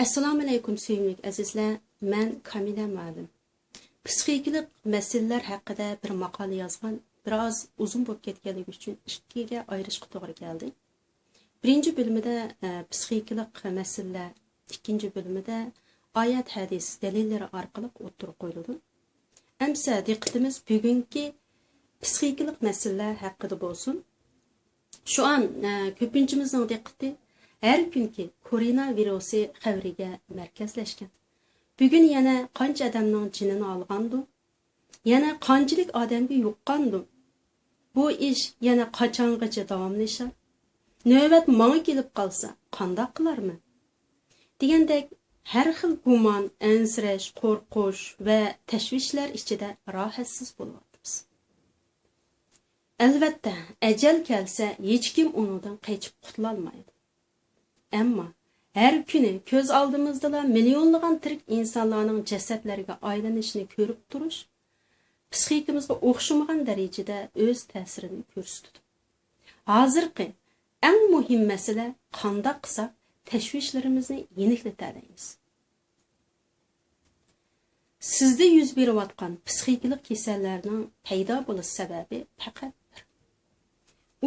Assalamu alaykum sevimli azizlar. Men Kamila Ma'lim. Psixikalik masalalar haqida bir maqola yozgan, biroz uzun bo'lib ketganligi uchun ikkiga ayirishga to'g'ri keldi. Birinchi bölümde psixikalik masalalar, ikkinchi bölümde oyat hadis dalillari orqali o'tirib qo'yildi. Amsa diqqatimiz bugungi psixikalik masalalar haqida bo'lsin. Şu an ko'pinchimizning diqqati her günkü koronavirusi xavriga markazlashgan. Bugun yana qancha odamning jinini olgandi? Yana qanchalik odamga yuqqandi? Bu ish yana qachongacha davomlashadi? Navbat menga kelib qolsa, qanday qilarman? Degandek har xil gumon, ansirash, qo'rqish va tashvishlar ichida rohatsiz bo'lyapmiz. Albatta, ajal kelsa, hech kim undan qochib qutula olmaydi. Ama her günü göz aldığımızda milyonlagan tirik insanların cesetlerine aylanışını görüp duruş, psixikimizga o'xshamagan darajada öz ta'sirini ko'rsatdi. Hozirgi eng muhim masala qanday qilsak tashvishlarimizni yeniklatalaymiz. Sizda yuz berayotgan psixikalik kasallarning paydo bo'lish sababi faqat bir.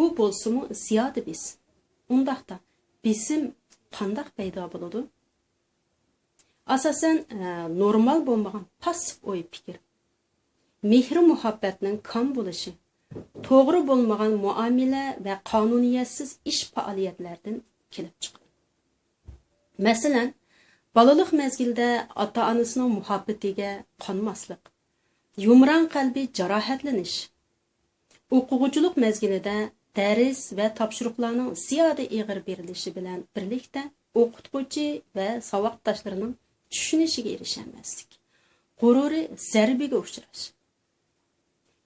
U bo'lsa-mu ziyoda biz. Undaqda bizim qandaq paydo bo'ladi? Asasen normal bo'lmagan passif o'y fikir, mehr muhabbatning kam bo'lishi, to'g'ri bo'lmagan muomala va qonuniyatsiz ish faoliyatlardan kelib chiqadi. Masalan, balalik mezgilda ota-onasining muhabbatiga qonmaslik, yumron qalbi jarohatlanish, o'quvchilik mezgilida ders ve topshiriqlarning ziyoda ig'ir berilishi bilan birlikda o'qituvchi va savoddoshlarning tushunishiga erishamaslik, g'ururi zarbiga uchrash.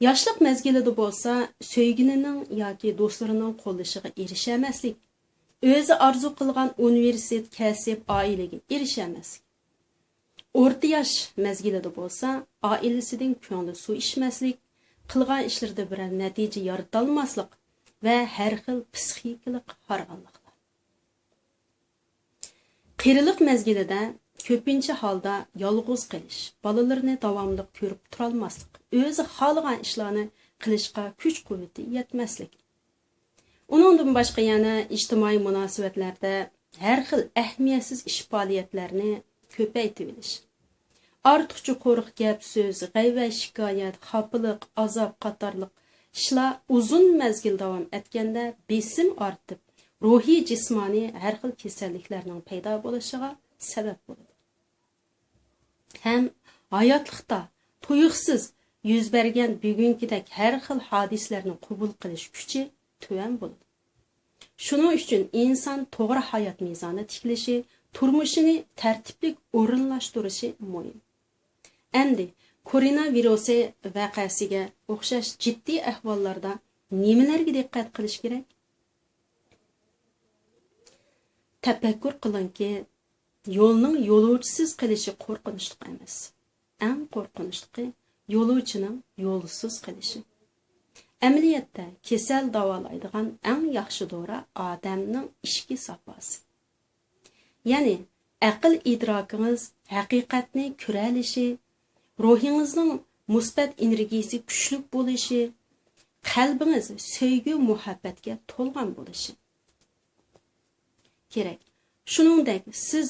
Yoshlik mezgilida bo'lsa, so'yginining yoki do'stlarining qo'llashiga erishamaslik, o'zi orzu qilgan universitet, kasb, oilaga erishamaslik. O'rta yosh mezgilida bo'lsa, oilasining ko'ngli suv ichmaslik, qilgan ishlarda bir natija yorita olmaslik ve her xil psixikalik harg'anliklar. Qiyrilik mezgilida ko'pincha holda yolg'iz qilish, bolalarni davomli ko'rib tura olmaslik, o'zi xohlagan ishlarni qilishga kuch-quvvati yetmaslik. Uningdan boshqa yana ijtimoiy munosabatlarda har xil ahamiyatsiz ish faoliyatlarini ko'paytirib olish. Ortiqcha qo'rq gap so'z, g'ayva shikoyat, xafalik, azob qatorliq ishlar uzun mezgil davom etganda besim ortib, ruhiy jismoniy har xil kasalliklarning paydo bo'lishiga sabab bo'ladi. Ham hayotlikda tuyuqsiz yuz bergan bugünkidek har xil hodislarni qabul qilish kuchi tuvan bo'ladi. Shuning uchun inson to'g'ri hayot mezoni tiklashi, turmushini tartibli o'rinlashtirishi muhim. Endi koronavirusi vaqasiga o'xshash jiddiy ahvollarda nimalarga diqqat qilish kerak? Tafakkur qilingki, yo'lning yo'lovchisiz qilishi qo'rqinchli emas. Eng qo'rqinchli yo'lovchining yo'lsiz qilishi. Amaliyotda kasal davolaydigan eng yaxshi dori odamning ichki safosi. Ya'ni aql idrokingiz haqiqatni ko'ra olishi, ruhingizning musbat energiyasi kuchli bo'lishi, qalbingiz sevgi muhabbatga to'lgan bo'lishi kerak. Shuningdek, siz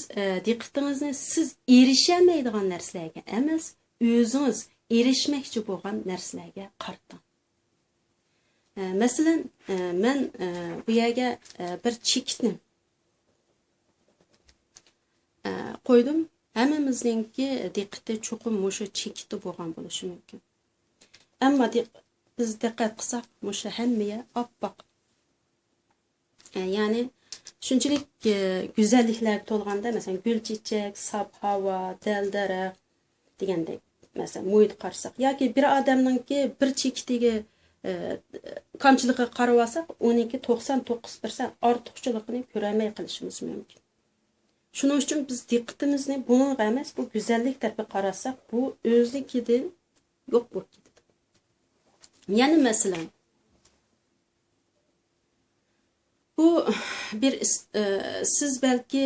diqqatingizni siz erishamaydigan narsalarga emas, o'zingiz erishmoqchi bo'lgan narsalarga qarating. Masalan, men bu yerga bir chekitni qo'ydim. Hammamizninki diqqati cho'qim mushu chekitda bo'lgan bo'lishi mumkin. Ammo biz diqqat qilsak, mushu hammaga oppoq. Ya'ni shunchalik go'zalliklar to'lganda, masalan, gul-chechak, sab havo, dal-daraxt degandek, masalan, muhit qarasak yoki bir odamninki bir chekitiga kamchiligiga qarab olsak, uniki 99% ortiqchiligini ko'rmay qilishimiz mumkin. Shuning uchun biz diqqatimizni bunga emas, bu go'zallik tarafiga qarasak, bu o'zligidan yo'q bo'lib ketadi. Ya'ni masalan, bu bir siz belki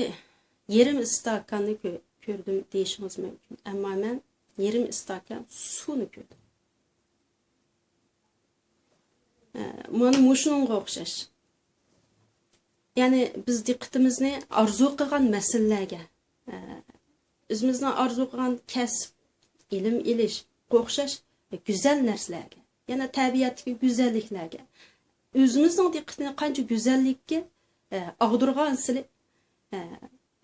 yarım istakanını gördüm deyişiniz mümkün. Ama ben yarım istakan suni gördüm. Mana muşununga o'xshash. Yani biz diqqatimizni arzu qilgan masalalarga, o'zimizning arzu qilgan kasb, ilm ilish, o'xshash go'zal narsalarga, yana tabiatdagi go'zalliklarga, o'zimizning diqqatini qancha go'zallikka ag'dirgan sili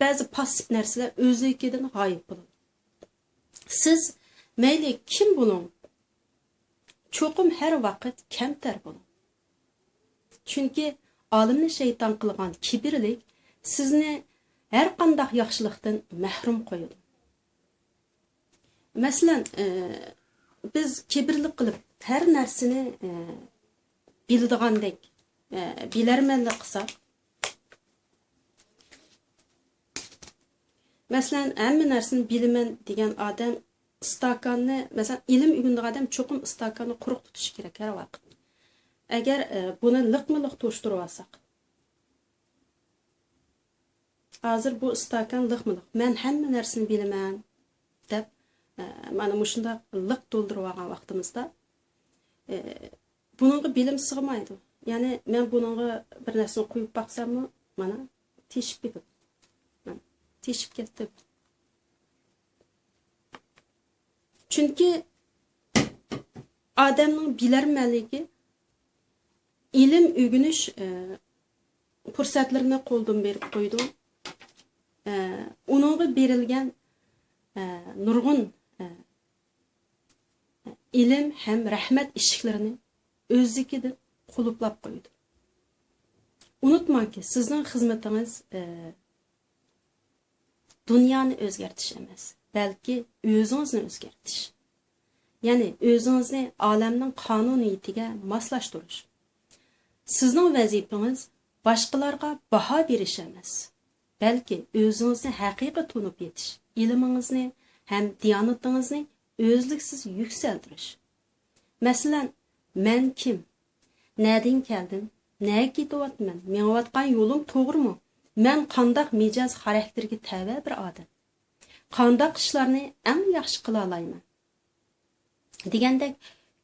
ba'zi passiv narsalar o'zligidan g'oyib bo'ladi. Siz mayli kim buning cho'qim har vaqt kamtar bo'ling. Chunki olimni shayton qilgan kibrlik sizni har qanday yaxshilikdan mahrum qo'yadi. Masalan, biz kibrlik qilib har narsani bildigandek bilarmanlik qilsak, masalan, hamma narsani bilaman degan odam istakanni, masalan, ilm o'rgangan odam cho'qim istakanni quruq tutish kerak har vaqt. Agar buni liqma-liq to'shtirib olsak, hozir bu istakan liqma-liq, men hamma narsani bilaman deb mana shunda liq to'ldirib olgan vaqtimizda buningga bilim sig'maydi. Ya'ni men buningga bir narsani qo'yib baqsammi, mana teshib ketdi. Teshib ketdi. Chunki odamning bilarmanligi ilim o'rganish fursatlarini qo'ldan berib qo'ydi. Uningga berilgan nurg'un ilim ham rahmat eshiklarini o'zligidan quluplab qo'ydi. Unutmangki, sizning xizmatingiz dunyoni o'zgartirish emas, balki o'zingizni o'zgartirish. Ya'ni o'zingizni olamning qonuniyatiga moslashtirish. Sizning vazifangiz boshqalarga baho berish emas, balki o'zingizni haqiqiy tunib yetish, ilmingizni ham diyonatingizni o'zliksiz yuksaltirish. Masalan, men kim? Nereden keldim? Nega ketyapman? Menayotgan yo'lim to'g'rimi? Men qanday mijoz xarakterga tava bir odam? Qanday ishlarni eng yaxshi qila olaman? Degandek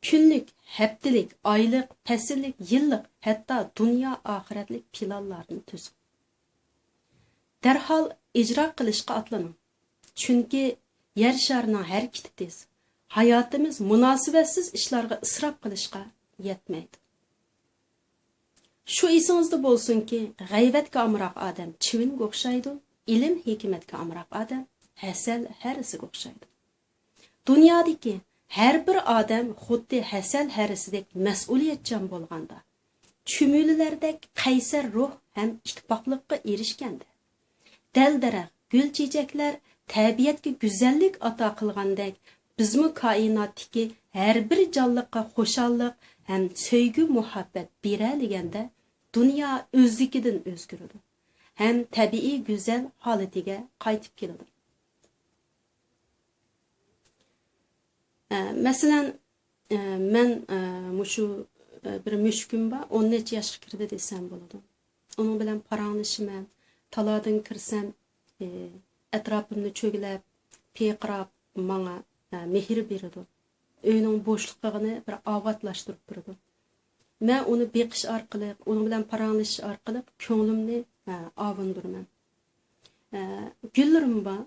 kunlik, haftalik, oylik, fasllik, yillik, hatto dunyo oxiratlik planlarni tuzing. Darhol ijro qilishga otlaning. Chunki yer sharining harakati tez. Hayotimiz munosibatsiz ishlarga isrof qilishga yetmaydi. Shu esingizda bo'lsinki, g'ayvatga amroq odam chivinga o'xshaydi, ilm hikmatga amroq odam hasal harisiga o'xshaydi. Dunyodagi har bir odam xuddi hasal harisidek mas'uliyatchan bo'lganda, chumulalardek qaysar ruh ham ittifoqlikqa erishganda, dal-daraxt, gul-chechaklar tabiatga go'zallik ato qilgandek, bizmi koinotdagi har bir jonliqqa xushallik ham sevgi muhabbat beralaganda, dunyo o'zligidan o'zgaradi. Ham tabiiy go'zal holatiga qaytib keladi. Masalan, men shu bir mushkum bor, 10 necha yoshga kirdi desam bo'ladi. Uning bilan paranglashman, taladan kirsam, atrofimni cho'gilab, peqirab, menga mehr beradi. Uyning bo'shligini bir ovotlashtirib turadi. Men uni beqish orqali, uning bilan paranglashish orqali ko'nglimni ovundiraman. Gullarim bor,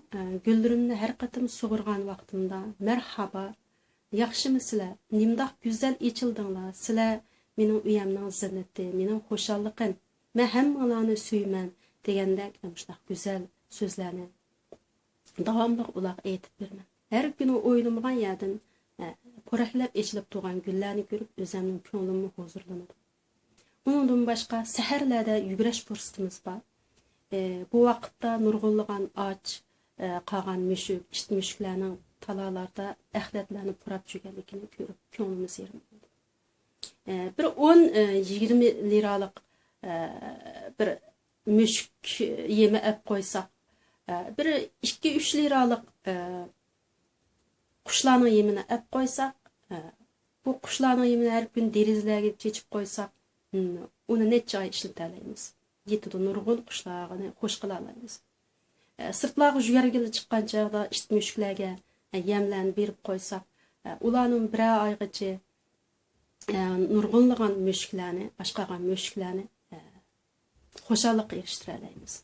gullarimni har qatim sug'urgan vaqtimda marhaba, yaxshimisizlar? Nimdoq go'zal echildinglar? Sizlar mening uyamning zinnati, mening xushalligim. Men hammalarni suyman degandek shunday go'zal so'zlarni davomli ularga aytib beraman. Har kuni o'ylamgan yerdan po'raklab echilib turgan gullarni ko'rib o'zimning ko'nglimni huzurlanadi. Undan boshqa saharlarda yugurish fursatimiz bor. Bu vaqtda nurg'unlagan och qolgan mushuk, it mushuklarning talalarda axlatlarni purab juganligini ko'rib ko'nglimiz yeriladi. Bir 10-20 liralik bir mushuk yemi olib qo'ysak, bir 2-3 liralik qushlarning yemini olib qo'ysak, bu qushlarning yemini har kun derizlarga chechib qo'ysak, uni necha oy ishlata olamiz. Yetidi nurg'un qushlarni xush qila olamiz. Sırtlarga jüyergili çıqqan çağda it müşkülerge yemlerini berip koysak, ulanın bir aygacha nurg'unlagan müşkülerini, başqagan müşkülerini xoşallık eriştirelaymiz.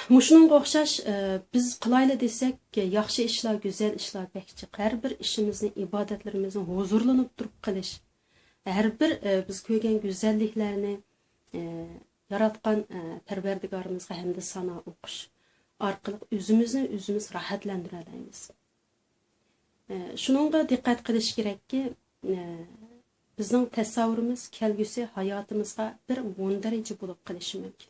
Muşununga o'xshash biz qilayli desak, yaxshi ishlar, go'zal ishlar bekchi. Har bir ishimizni, ibodatlarimizni huzurlanib turib qilish. Har bir biz ko'rgan go'zalliklarni yaratgan Parvardigorimizga hamda sano o'qish orqali o'zimizni o'zimiz rohatlantira olamiz. Shuningga diqqat qilish kerakki, bizning tasavvurimiz kelgusi hayotimizga bir mo'ndarija bo'lib qolishi mumkin.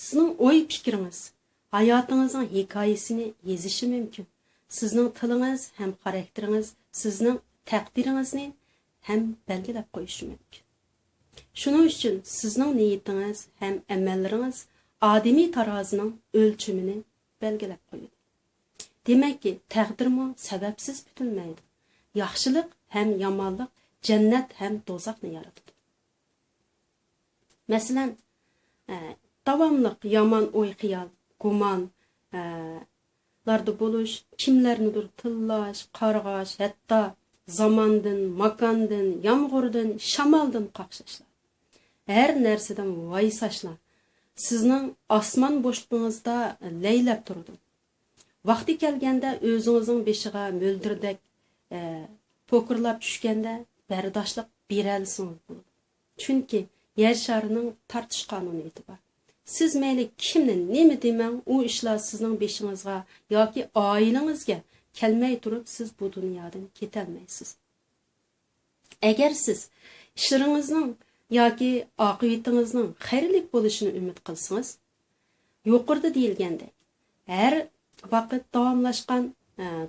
Sizning o'y fikriniz hayotingizning hikoyasini yozishi mumkin. Sizning tilingiz ham xarakteringiz sizning taqdiringizni ham belgilab qo'yishi mumkin. Shuning uchun sizning niyatingiz ham amallaringiz odamiy tarozining o'lchimini belgilab qo'yadi. Demakki, taqdirmi sababsiz butunmaydi. Yaxshilik ham yomonlik, jannat ham do'zaxni yaratadi. Masalan, davamlıq yaman oy xiyal, guman larda buluş, kimlernidir tıllaş, qarğaş, hatta zamandın, makandın, yağmurdan, şamaldın qaqşaşlar. Her nerseden vaysaşlar. Sizning asman boşluğunuzda leylab turdi. Vaqti kelganda o'zingizning beshiga mo'ldirdek pokurlab tushganda bardoshlik beralsiniz bo'ladi. Chunki yer sharining tartish qonuniyati bor. Siz mayli kimni nima demang, u ishlar sizning beshingizga yoki oilangizga kelmay turib siz bu dunyodan ketolmaysiz. Agar siz ishlaringizning yoki oqibatingizning xayrlik bo'lishini umid qilsangiz, yuqorida deyilgandek, har vaqt davomlashgan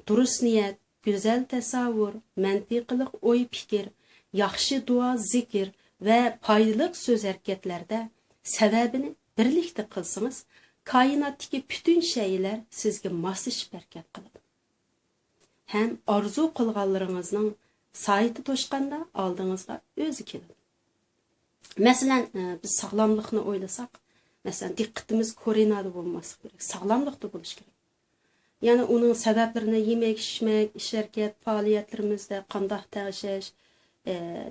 durust niyat, go'zal tasavvur, mantiqli o'y fikr, yaxshi duo, zikr va foydali so'z harakatlarda sababini birlikte qilsangiz, koinotdagi bütün şeyler sizga moslashib harakat qiladi. Ham orzu qilganlaringizning sayti to'shqanda oldingizga o'zi keladi. Masalan, biz sog'lomlikni o'ylasak, masalan, diqqatimiz ko'rinadi bo'lmasa kerak, sog'lomlikda bo'lish kerak. Ya'ni uning sabablarini yemek, içmek, ish harakat, faoliyatlarimizda qanday tashash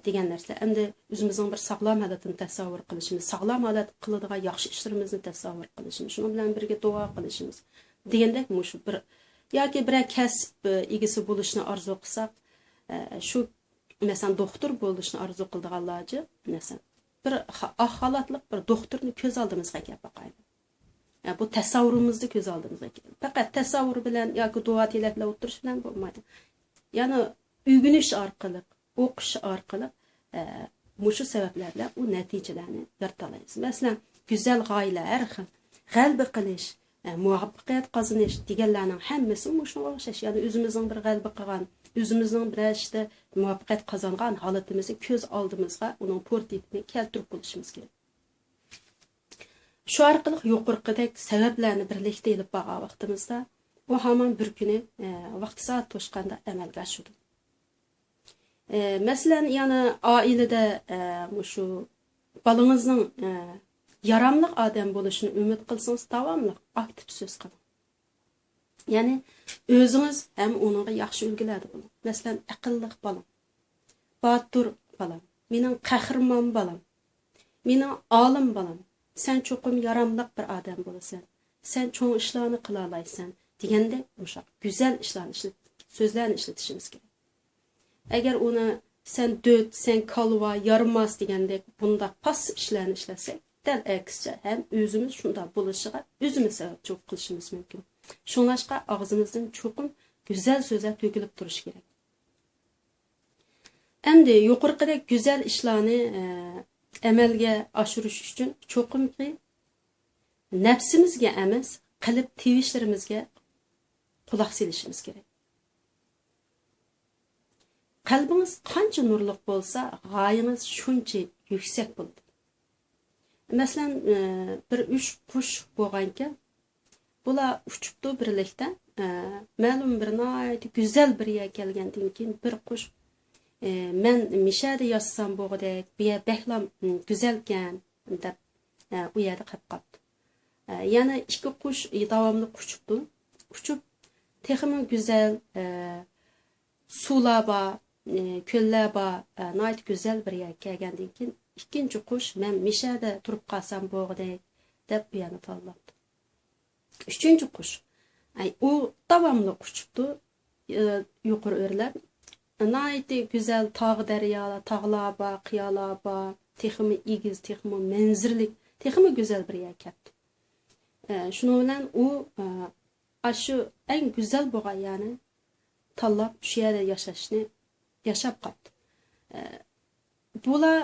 degan narsa. Endi o'zimizning bir sog'lom holatini tasavvur qilishimiz, sog'lom holat qiladigan yaxshi ishlarimizni tasavvur qilishimiz, shuni bilan birga duo qilishimiz degandek shu bir yoki bir kasb egasi bo'lishni orzu qilsak, shu masalan doktor bo'lishni orzu qilganlarga masalan bir holatlik bir doktorni ko'z oldimizga kelib boqaylik. Yani bu tasavvurimizni ko'z oldimizga keladi. Faqat tasavvur bilan yoki duo tilaklar o'tirish bilan bo'lmaydi. Ya'ni o'rganish orqali, o'qish orqali mushu sabablar bilan u natijalarni yarata olamiz. Masalan, go'zal g'oyalar, g'alaba qilish, muvaffaqiyat qozonish deganlarning hammasi mushunga o'xshash. Ya'ni o'zimizning bir g'alaba qilgan, o'zimizning bir ishda muvaffaqiyat qozongan holatimizni ko'z oldimizga uning portretini keltirib bo'lishimiz kerak. Shu orqali yuqorqidek sabablarni birlikda elib borgan vaqtimizda u hamon bir kuni vaqti soat to'shqanda amalga oshadi. Masalan, yani oilada shu balangizning yaramli odam bo'lishini umid qilsangiz, davomli aktiv so'z qiling. Ya'ni o'zingiz ham uningga yaxshi ulgularda bo'ling. Masalan, aqlli bolam, botur bolam, mening qahramon bolam, mening olim bolam, sen cho'qim yaramli bir odam bo'lasan, sen cho'ng ishlarni qila olaysan deganda o'sha go'zal ishlarni so'zlarni ishlatishimiz kerak. Agar uni sen döt, sen kalva, yaramaz degandek bunda passiv ishlarni ishlasak, dal aksicha ham o'zimiz shunda bo'lishiga o'zimiz sababchi qilishimiz mumkin. Shunlashqa og'zimizdan cho'qim go'zal so'zlar to'kilib turishi kerak. Endi yuqorqidek go'zal ishlarni amalga oshirish uchun cho'qimki nafsimizga emas, qalb tevishlarimizga quloq solishimiz kerak. Qalbingiz qancha nurliq bo'lsa, g'oyangiz shuncha yuksak bo'ladi. Masalan, bir 3 qush bo'lgankan, bular uchibdi birlikda, ma'lum bir nihoyat go'zal bir yerga kelgandan keyin bir qush men mishada yozsam bo'g'idek, bu yer behlam güzelken deb u yerda qilib qoldi. Yana ikki qush davomli quchibdi. Uçup texmi güzel sular bor, ko'llar bor, nihoyat güzel bir yerga kelgandan keyin ikkinchi qush men mishada turib qolsam bo'g'idek deb bu yerni tanlabdi. Üçüncü qush u davomli quchibdi, yuqori o'rlab. Nihoyat güzel tog' daryolar, tog'lar bor, qiyolar bor, texmi egiz, texmi manzirlik, texmi güzel bir yer keldi. Şunu bilan u shu eng güzel bo'lgan yani tanlab shu yerda yashab qoldi. Bular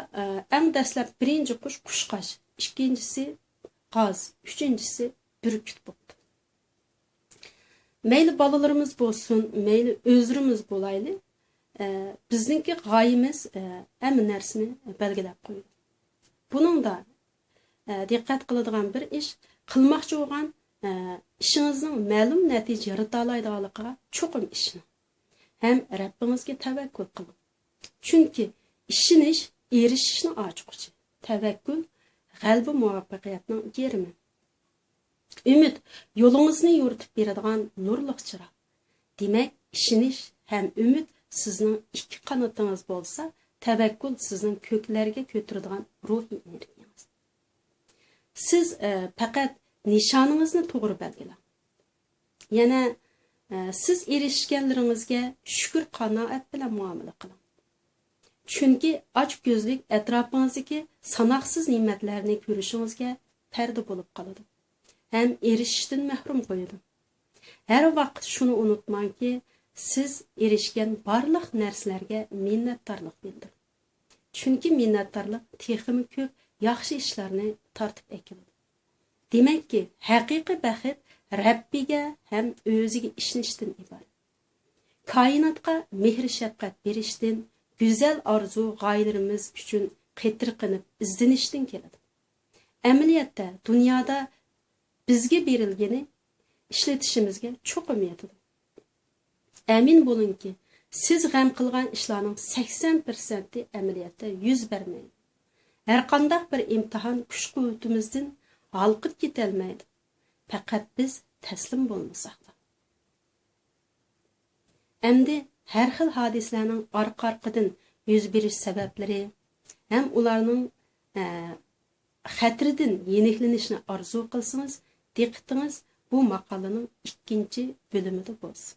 eng dastlab birinchi qush qushqash, ikkinchisi qoz, uchinchisi burkut bo'ldi. Mayli bolalarimiz bo'lsin, mayli o'zimiz bo'layli, bizningki g'oyamiz hamma narsani belgilab qo'ydi. Buningda diqqat qiladigan bir ish, qilmoqchi bo'lgan ishingizning ma'lum natija yarata oladiganligiga cho'qim ishing. Hem Rabbimizga tavakkul qiling. Chunki ishinish erishishni ochiqchi. Tavakkul g'alaba muvaffaqiyatning yerimi. Umid yo'lingizni yo'ritib beradigan nurliq chiroq. Demak, ishinish ham umid sizning ikki qanotingiz bo'lsa, tavakkul sizning ko'klarga ko'taradigan ruhiy energiyangiz. Siz faqat nishoningizni to'g'ri belgilang. Yana siz erishganlaringizga shukr qanoat bilan muomala qiling. Chunki och ko'zlik atrofingizdagi sanoqsiz ne'matlarni ko'rishingizga parda bo'lib qoladi. Hem erishishdan mahrum qo'yadi. Har vaqt shuni unutmangki, siz erishgan barliq narsalarga minnatdorlik bildiring. Chunki minnatdorlik texmi ko'p yaxshi ishlarni tortib ekiladi. Demakki, haqiqiy baxt Rabbiga ham o'ziga ishonishdan iborat. Koinotga mehr-shafqat berishdan, go'zal orzu g'oyalarimiz uchun qitirqinib izlanishdan keladi. Amaliyotda dunyoda bizga berilgani ishlatishimizga cho'qim yetadi. Amin bo'lingki, siz g'am qilgan ishlarning 80% amaliyotda yuz bermaydi. Har qanday bir imtihon kuch-quvvatimizdan olqib ketolmaydi. Faqat biz taslim bo'lmasak. Endi har xil hodisalarning orqa-orqadan yuz berish sabablari ham ularning xatridan yeniklanishni orzu qilsangiz, diqqatingiz bu maqolaning ikkinchi bo'limida bo'lsin.